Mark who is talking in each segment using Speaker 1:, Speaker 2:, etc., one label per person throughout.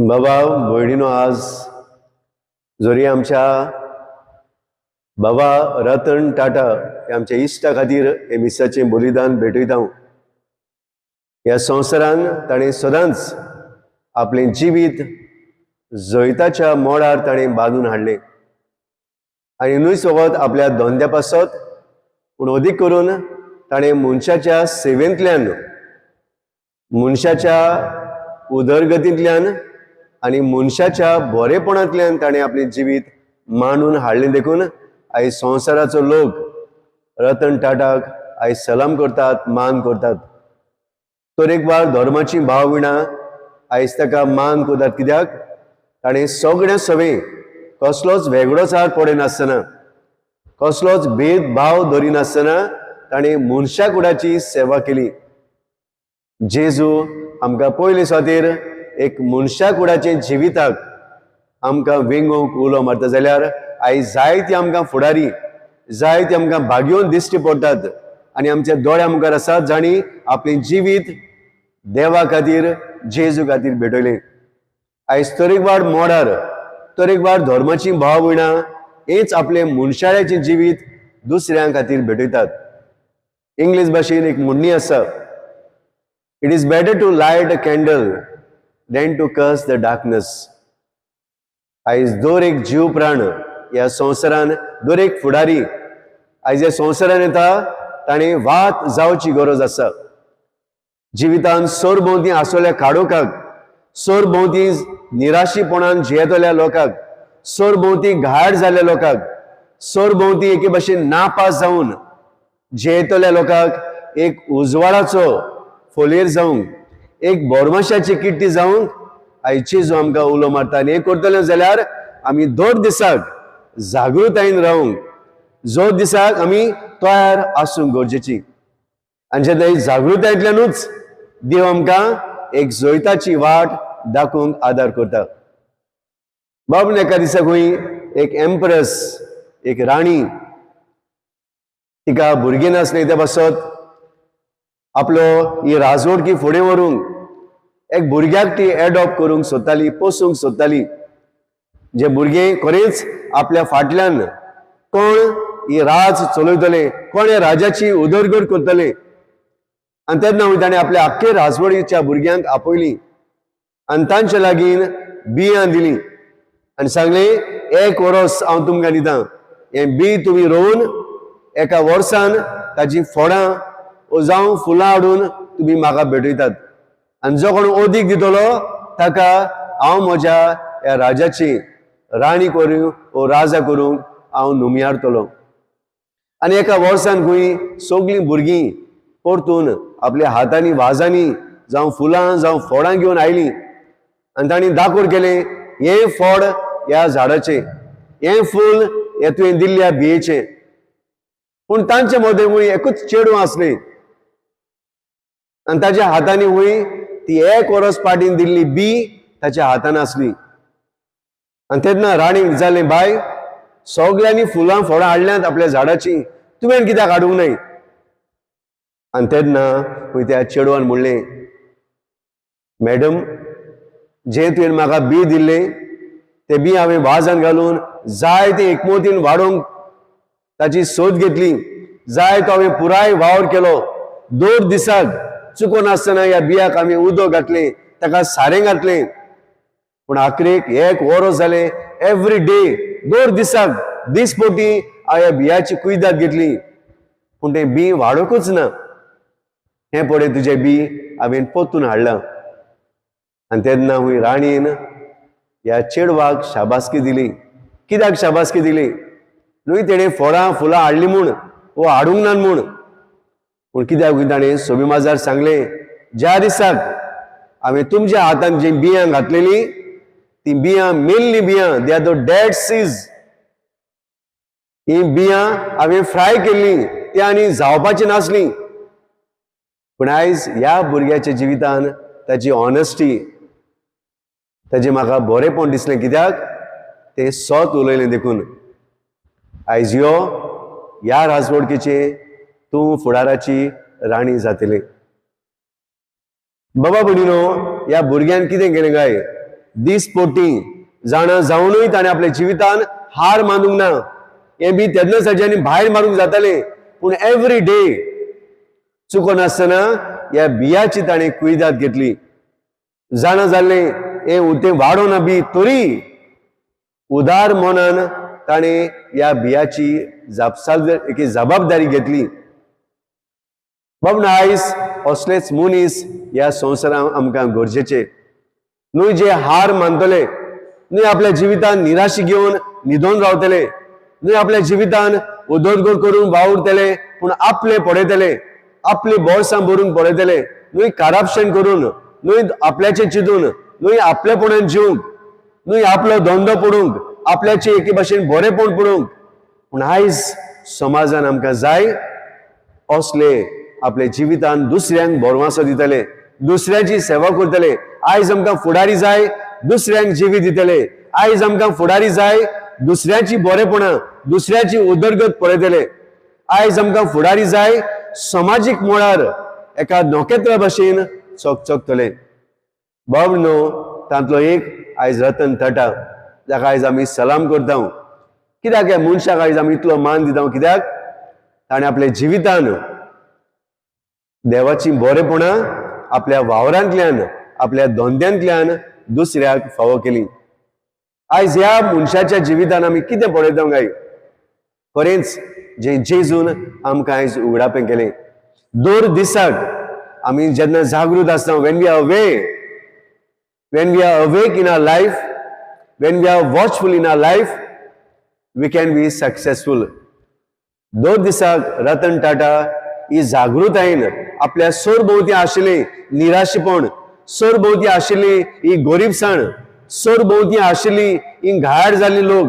Speaker 1: बाबा भयणीनो, आज जरी आमच्या बाबा रतन टाटा हे आमच्या इश्टा खातीर हे मिसाचें बलिदान भेटयता। ह्या संवसारान ताणें सदांच आपलें जिवीत जैताच्या मोडार ताणें बांदून हाडलें आनी न्हूच वगत आपल्या धंद्या पासत, पूण अदीक करून ताणें मनशाच्या सेवेंतल्यान, मनशाच्या उदरगतींतल्यान आनी मनशाच्या बरेपणांतल्यान ताणें आपलें जिवीत मांडून हाडलें। देखून आयज संवसाराचो लोक रतन टाटाक आयज सलाम करतात, मान करतात। तरेकवार धर्माची भावविणा आयज ताका मान करतात, कित्याक ताणें सगळ्या सवें कसलोच वेगळोचार पडनासतना, कसलोच भेदभाव धरिनासतना ताणें मनशा कुळाची सेवा केली। जेजू आमकां पयले सुवातेर एक मनशा कुळाचे जिविताक आमकां वेंगूंक उलो मारता, जाल्यार आयज जायती आमकां फुडारी, जायती आमकां भाग्योन दिश्टी पडटात आनी आमच्या दोळ्या मुखार आसात जाणी आपलें जिवीत देवा खातीर, जेजू खातीर भेटयलें। आयज तरेकवार मोडार, तरेकवार धर्माची भावविणा हेच आपलें मनशाळ्याचें जिवीत दुसऱ्यां खातीर भेटयतात। इंग्लीश भाशेन एक म्हणणी आसा, it is better to light a candle than to curse the darkness। आयज दर एक जीव प्राण ह्या संवसारान, दर एक फुडारी आयज ह्या संवसारान येता, ताणें वात जावची गरज आसा। जिवितान सरभोंवती आसलेल्या काडोकाक, सरभोंवती निराशीपणान जियेतल्या लोकांक, सरभोंवती घाट जाल्ल्या लोकांक, सरभोंवती एके भाशेन नापास जावन जियेतल्या लोकांक एक उजवाडाचो फोलेर जावंक, एक बोरमाशाची किट्टी जावंक आयज जेजू आमकां उलो मारता। आनी हें करतले जाल्यार आमी दर दिसाक जागृतायेन रावंक, जो दिसाक आमी तयार आसूंक गरजेची। आनी जेन्ना ही जागृतायेंतल्यानूच देव आमकां एक जैताची वाट दाखोवंक आदार करता। बाबा एका दिसा खंय एक एम्प्रेस, एक राणी, तिका भुरगीं नासलीं, त्या पासत आपलो ही राजवटकी फुडें व्हरूंक एक भुरग्याक ती एडॉप्ट करूंक सोदताली, पोसूंक सोदताली। जे भुरगें खरेंच आपल्या फाटल्यान कोण ही राज चलयतले, कोण ह्या राजाची उदरगत करतले। आनी तेन्ना ताणें आपल्या आख्खे राजवटीच्या भुरग्यांक आपयलीं आनी तांचे लागीं बियां दिलीं आनी सांगलें, एक वर्स हांव तुमकां दितां, हें बी तुमी रोवन एका वर्सान ताची फोडां जावं फुलां हाडून तुमी म्हाका भेटयतात आनी जो कोण अदीक दितलो ताका हांव म्हज्या ह्या राजाची राणी करूं वो राजा करूंक हांव नुमयारतलो। आनी एका वर्सान खंय सगळीं भुरगीं परतून आपल्या हातांनी वाजांनी जावं फुलां जावं फोडां घेवन आयलीं आनी तांणी दाखोड केलें, हें फोड ह्या झाडाचें, हें फूल हें तुवें दिल्ल्या बियेचें। पूण तांचे मदें खंय एकूच चेडूं आसलें आनी ताच्या हातांनी खंय ती एक वर्स पाटीन दिल्ली बी ताच्या हातान आसली। आनी तेन्ना राणीक विचारलें, बाय, सगळ्यांनी फुलां फोडां हाडल्यांत आपल्या झाडाची, तुवें कित्याक हाडूंक नाय? आनी तेन्ना खंय त्या चेडवान म्हणलें, मॅडम, जें तुवें म्हाका बी दिल्लें तें बी हांवें वाजान घालून जाय तें एकमतीन वाडोवंक ताची सोद घेतली, जाय तो हांवें पुराय वावर केलो। दर दिसाक चुकोन आसतना ह्या बियाक आमी उदक घातलें, ताका सारें घातलें, पूण आखरेक एक वर्स जालें, एवरी डे, दर दिसाक दिसपोटी हांव ह्या बियाची कुयदाद घेतली, पूण तें बी वाडोकूच ना। हें पळय तुजें बी हांवें पोत्तून हाडलां। आनी तेन्ना खंय राणीन ह्या चेडवाक शाबासकी दिली। कित्याक शाबासकी दिली? न्हय तेणें फोडां फुलां हाडलीं म्हूण वो हाडूंक ना म्हूण, पूण कित्याक ताणें सोबी माजार सांगलें, ज्या दिसाक हांवें तुमच्या हातान जी बियां घातलेलीं ती बियां मेल्लीं बियां, दे आर द डेड सीज। ही बियां हांवें फ्राय केल्लीं, ती आनी जावपाची नासलीं। पूण आयज ह्या भुरग्याच्या जिवितान ताची ऑनेस्टी, ताजें म्हाका बरेंपण दिसलें, कित्याक तें सोत उलयलें। देखून आयज यो ह्या राजवटकेचे तूं फुडाराची राणी जातली। बाबा भयणीनो, ह्या भुरग्यान कितें केलें काय? दिसपोटी जाणा जावनूय ताणें आपल्या जिवितान हार मानूंक ना. हे बी तेन्नाच ताच्यानी भायर मारूंक जातालें, पूण एवरी डे चुकोन आसतना ह्या बियाची ताणें कुयदाद घेतली. जाणा जाल्लें हे उतें वाडोना बी तरी उदार मनान ताणें ह्या बियाची जबाबदारी घेतली. बाबा आयज असलेच मनीस ह्या संवसारांत आमकां गरजेचे. न्हय जे हार मानतले, न्हय आपल्या जिवितान निराशी घेवन न्हिदोन रावतले, न्हय आपल्या जिवितान उदरगत करून वावुरतले पूण आपले पडयतले, आपली बोर्सां भरून पडयतले, न्हय करप्शन करून, न्हय आपल्याचें चिंतून, न्हय आपलेपणान जिवंक, न्हय आपलो धंदो पडूंक, आपल्याचें एके भाशेन बरेपण पडूंक. पूण आयज समाजान आमकां जाय असले आपल्या जिवितान दुसऱ्यांक बोरवांसो दितले, दुसऱ्याची सेवा करतले. आयज आमकां फुडारी जाय दुसऱ्यांक जिवी दितले. आयज आमकां फुडारी जाय दुसऱ्याची बरेपणां, दुसऱ्याची उदरगत पळयतले. आयज आमकां फुडारी जाय समाजीक मळार एका नोकेत्रा भाशेन चकचकतले. बाबनो तांतलो एक आयज रतन टाटा, जाका आयज आमी सलाम करता. कित्याक ह्या मनशाक आयज आमी इतलो मान दिता? कित्याक ताणें आपल्या जिवितान देवाची बरेपणां आपल्या वावरांतल्यान, आपल्या धंद्यांतल्यान दुसऱ्याक फावो केली. आयज ह्या मनशाच्या जिवितान आमी कितें पळयता काय? खरेंच जे जेजून आमकां आयज उगडापें केलें. दर दिसाक आमी जेन्ना जागृत आसता, when we are awake in our life, when we are watchful in our life, we can be successful. दर दिसाक रतन टाटा ही जागृतायेन आपल्या सरभोवती आशिल्लें निराशेपण, सरभोवती आशिल्ली ही गरीबसाण, सरभोवती आशिल्ली ही घायाळ जाल्ली लोक,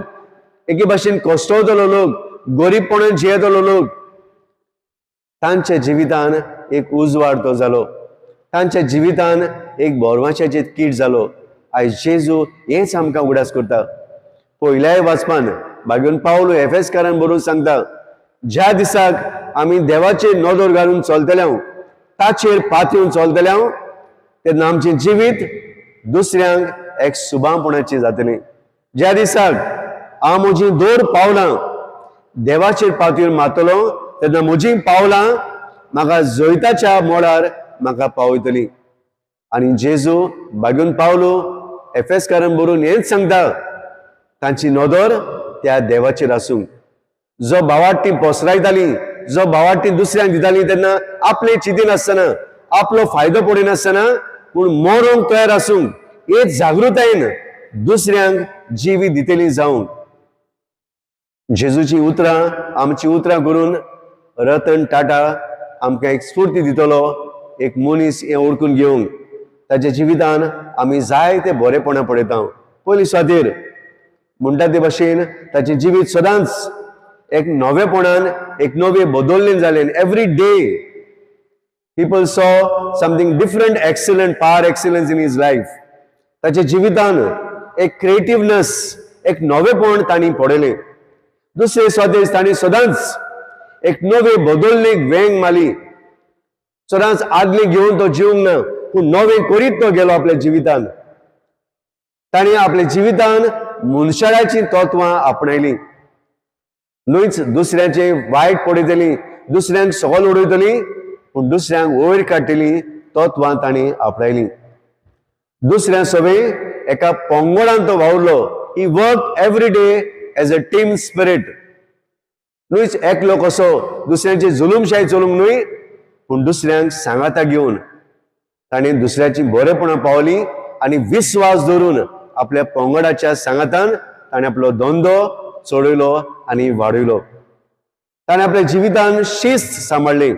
Speaker 1: एके भाशेन कश्टवतलो लोक, गरीबपणान जियेतलो लोक, तांच्या जिवितान एक उजवाड तो जालो. तांच्या जिवितान एक बोरवांशाचें कीट जालो. आयज जेजू हेच आमकां उगडास करता. पयल्याय वाचपान भाग्यवन पावलो एफेसकारांक बरोवन सांगता, ज्या दिसाक आमी देवाचेर नदर घालून चलतले, ताचेर पातळून चलतले, तेन्ना आमचें जिवीत दुसऱ्यांक एक सुभापणाचें जातलें. ज्या दिसाक हांव म्हजीं दोर पावलां देवाचेर पातळून मारतलो, तेन्ना म्हजीं पावलां म्हाका जैताच्या मोडार म्हाका पावयतलीं. आनी जेजू भाग्यवन पावलो एफेसकारांक बरोवन हेंच सांगता, तांची नदर त्या देवाचेर आसूं. जो भावार्थी पोसरायताली, जो भावार्थी दुसऱ्यांक दिताली, तेन्ना आपले चिंतीनासतना, आपलो फायदो पडिनासतना पूण मरोंक तयार आसूं, हेच जागृतायेन दुसऱ्यांक जिवी दितेली जावंक. जेजूची उतरां आमची उतरां करून रतन टाटा आमकां एक स्फूर्ती दितलो, एक मनीस हें ओळखून घेवंक. ताच्या जिवितान आमी जायते बरेपणां पळयता. पयलीं सुवातेर म्हणटा ते भाशेन ताचें जिवीत सदांच एक नवेपणान, एक नवे बदल्लें जालें. Every day people saw something different, excellent, power excellence in his life. ताच्या जिवितान एक क्रिएटिवनेस, एक नवेपण तांणी पळयलें. दुसरे सुवातेर तांणी सदांच एक नवे बदल्लेक वेंग मारली. सदांच आदले घेवन तो जिवंक ना, पूण नवें करीत तो गेलो आपल्या जिवितान. ताणें आपल्या जिवितान मनशाळ्याची तत्वां आपणायलीं. न्हयच दुसऱ्याचे वायट पळयतलीं, दुसऱ्यांक सकयल उडयतलीं, पूण दुसऱ्यांक वयर काडटलीं तत्वां ताणें आपणायलीं. दुसऱ्या सवे एका पंगडान तो वावुरलो. He work every day as a team spirit. न्हयच एकलो कसो दुसऱ्यांची जुलूमशाही चलूंक न्हय, पूण दुसऱ्यांक सांगाता घेवन ताणें दुसऱ्याची बरेपणां पावली आनी विस्वास धरून आपल्या पंगडाच्या सांगातान ताणें आपलो धंदो चडयलो आनी वाडयलो. ताणें आपल्या जिवितान शिस्त सांबाळ्ळी.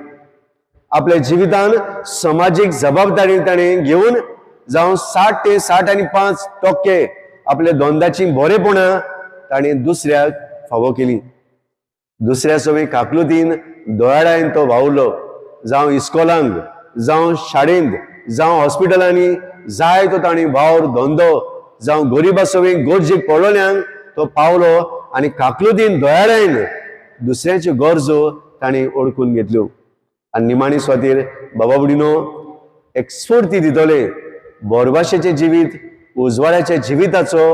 Speaker 1: आपल्या जिवितान समाजीक जबाबदारी ताणें घेवन जावं 60 ते 65% आपल्या धंद्याची बरेपणां ताणें दुसऱ्याक फावो केली. दुसऱ्या सवय काकलुतीन दोळ्यान तो वावुरलो. जावं इस्कॉलांक, जावं शाळेंत, जावं हॉस्पिटलांनी जाय तो ताणें वावर धंदो, जावं गरिबा सवय गरजेक पडलोल्यांक तो पावलो आनी काकलुतीन दोळ्यान दुसऱ्याच्यो गरजो ताणें ओळखून घेतल्यो. आनी निमाणी सुवातेर बाबा बुडीनो एक स्फूर्ती दितले. बोरभाशेचें जिवीत उजवाड्याच्या जिविताचो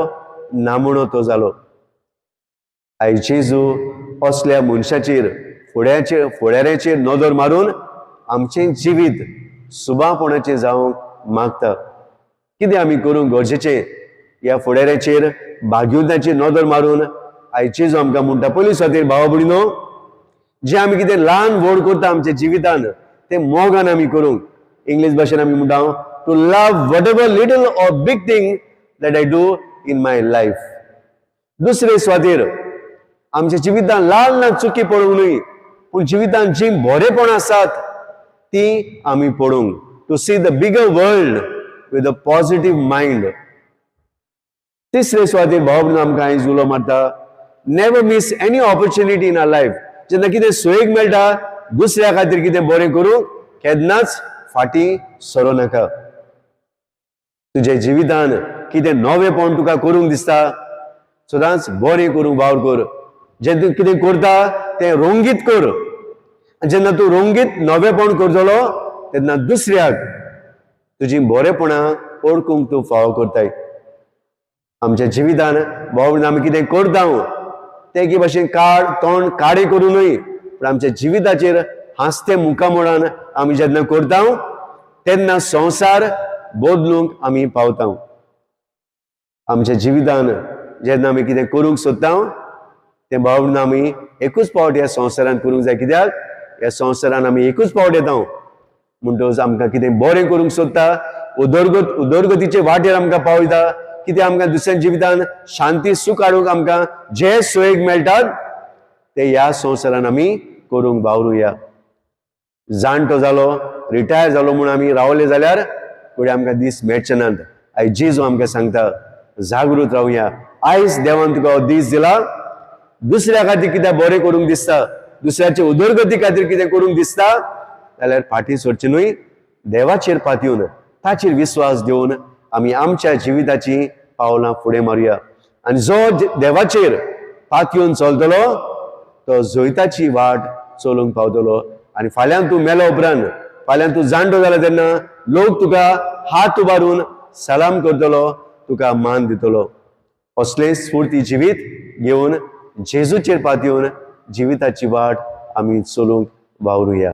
Speaker 1: नामुणो तो जालो. आयज जेजू असल्या मनशाचेर फुडाऱ्याचेर नदर मारून आमचें जिवीत सुबापणाचें जावंक मागता. कितें आमी करूंक गरजेचें? ह्या फुडाऱ्याचेर भाग्युताचेर नदर मारून आयज जेजू आमकां म्हणटा, पयलीं सुवातेर भावा भयणीनो, जे आमी कितें ल्हान व्हड करता आमच्या जिवितान तें मोगान आमी करूंक. इंग्लीश भाशेन आमी म्हणटा to love whatever little or big thing that I do in my life. दुसरे सुवातेर आमच्या जिवितान ल्हान ल्हान चुकी पडूंक न्हय, पूण जिवितान जी बरेपणां आसात ती आमी पडूंक. To see the bigger world with a positive mind. तिसरे सुवातेर भाव भयणीनो आमकां आयज उलो मारता, never miss any opportunity in our life. जेन्ना कितें सोयेक मेळटा दुसऱ्या खातीर कितें बरें करूंक केन्नाच फाटीं सरो नाका. तुज्या जिवितान कितें नवेपण तुका करूंक दिसता, सदांच बरें करूंक वावर कर. जें तूं कितें करता तें रंगीत कर. जेन्ना तूं रंगीत नवेपण करतलो तेन्ना दुसऱ्याक तुजी बरेपणां ओळखूंक तूं फावो करताय. आमच्या जिवितान भाव आमी कितें करता तें की भाशेन तोंड काडे करूं न्हय, पूण आमच्या जिविताचेर हांसते मुखामोडान आमी जेन्ना करता तेन्ना संवसार बदलूंक आमी पावता. आमच्या जिवितान जेन्ना आमी कितें करूंक सोदता तें भाव आमी एकूच पावट ह्या संवसारान करूंक जाय. कित्याक ह्या संवसारान आमी एकूच पावट येता. म्हणटच आमकां कितें बरें करूंक सोदता, उदरगतीचे वाटेर आमकां पावयता. कितें आमकां दुसऱ्या जिवितान शांती सूख हाडूंक आमकां जे सोयेक मेळटात ते ह्या संवसारान आमी करूंक वावरुया. जाणटो जालो, रिटायर जालो म्हूण आमी रावले जाल्यार फुडें आमकां दीस मेळचे नात. आयज जेजू आमकां सांगता, जागृत रावया. आयज देवान तुका हो दीस दिला. दुसऱ्या खातीर कितें बरें करूंक दिसता, दुसऱ्याचे उदरगती खातीर कितें करूंक दिसता जाल्यार फाटीं सरचें न्हय, देवाचेर पातयेवन ताचेर विश्वास घेवन आमी आमच्या जिविताची पावलां फुडें मारुया. आनी जो देवाचेर पातयेवन चलतलो तो जैताची वाट चलूंक पावतलो. आनी फाल्यां तूं मेलो उपरांत, फाल्यां तूं जाणटो जाला तेन्ना लोक तुका हात उबारून सलाम करतलो, तुका मान दितलो. असलें स्फूर्ती जिवीत घेवन जेजूचेर पातयेवन जिविताची वाट आमी चलूंक वावरुया.